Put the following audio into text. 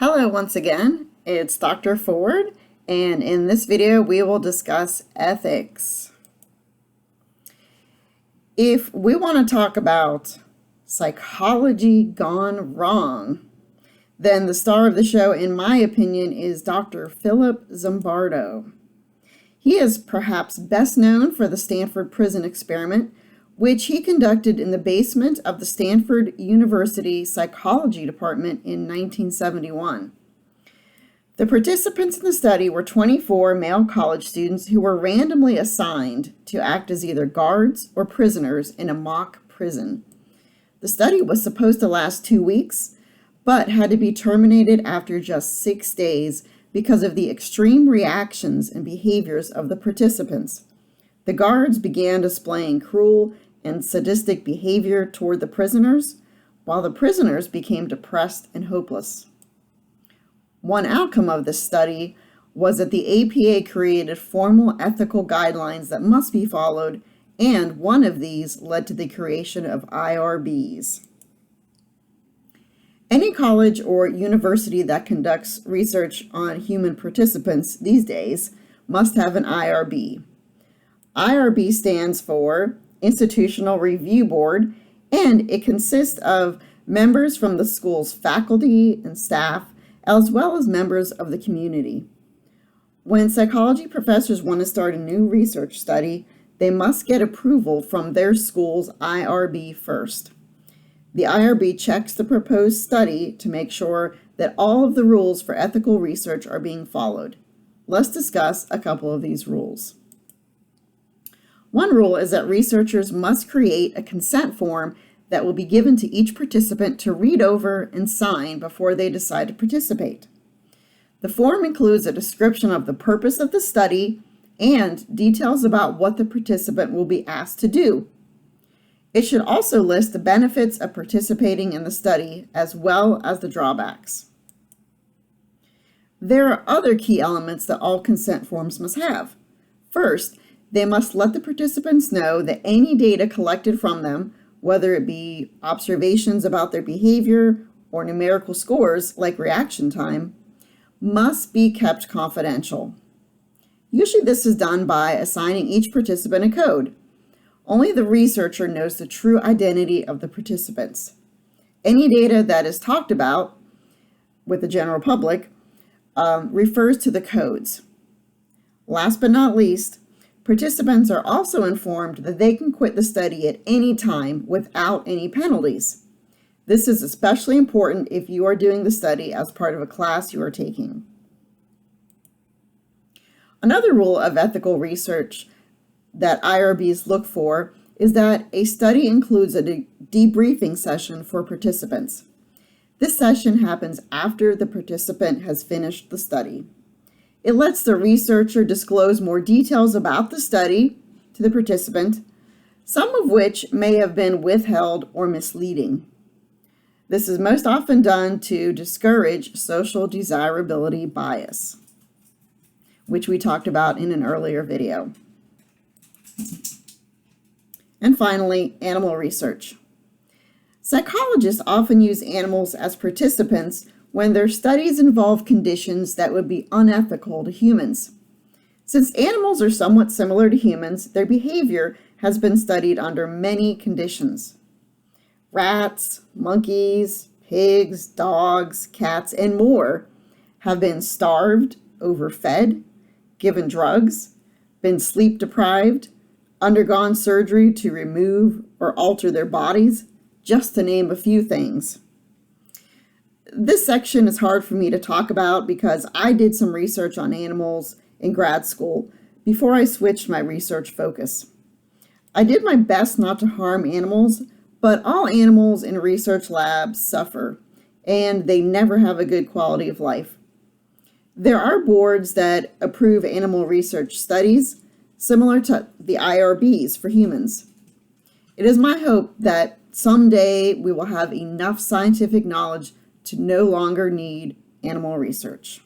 Hello once again, it's Dr. Ford, and in this video we will discuss ethics. If we want to talk about psychology gone wrong, then the star of the show, in my opinion, is Dr. Philip Zimbardo. He is perhaps best known for the Stanford Prison Experiment, which he conducted in the basement of the Stanford University Psychology Department in 1971. The participants in the study were 24 male college students who were randomly assigned to act as either guards or prisoners in a mock prison. The study was supposed to last 2 weeks, but had to be terminated after just 6 days because of the extreme reactions and behaviors of the participants. The guards began displaying cruel and sadistic behavior toward the prisoners, while the prisoners became depressed and hopeless. One outcome of this study was that the APA created formal ethical guidelines that must be followed, and one of these led to the creation of IRBs. Any college or university that conducts research on human participants these days must have an IRB. IRB stands for Institutional Review Board, and it consists of members from the school's faculty and staff, as well as members of the community. When psychology professors want to start a new research study, they must get approval from their school's IRB first. The IRB checks the proposed study to make sure that all of the rules for ethical research are being followed. Let's discuss a couple of these rules. One rule is that researchers must create a consent form that will be given to each participant to read over and sign before they decide to participate. The form includes a description of the purpose of the study and details about what the participant will be asked to do. It should also list the benefits of participating in the study as well as the drawbacks. There are other key elements that all consent forms must have. First, they must let the participants know that any data collected from them, whether it be observations about their behavior or numerical scores like reaction time, must be kept confidential. Usually this is done by assigning each participant a code. Only the researcher knows the true identity of the participants. Any data that is talked about with the general public refers to the codes. Last but not least, participants are also informed that they can quit the study at any time without any penalties. This is especially important if you are doing the study as part of a class you are taking. Another rule of ethical research that IRBs look for is that a study includes a debriefing session for participants. This session happens after the participant has finished the study. It lets the researcher disclose more details about the study to the participant, some of which may have been withheld or misleading. This is most often done to discourage social desirability bias, which we talked about in an earlier video. And finally, animal research. Psychologists often use animals as participants when their studies involve conditions that would be unethical to humans. Since animals are somewhat similar to humans, their behavior has been studied under many conditions. Rats, monkeys, pigs, dogs, cats, and more have been starved, overfed, given drugs, been sleep deprived, undergone surgery to remove or alter their bodies, just to name a few things. This section is hard for me to talk about because I did some research on animals in grad school before I switched my research focus. I did my best not to harm animals, but all animals in research labs suffer, and they never have a good quality of life. There are boards that approve animal research studies, similar to the IRBs for humans. It is my hope that someday we will have enough scientific knowledge to no longer need animal research.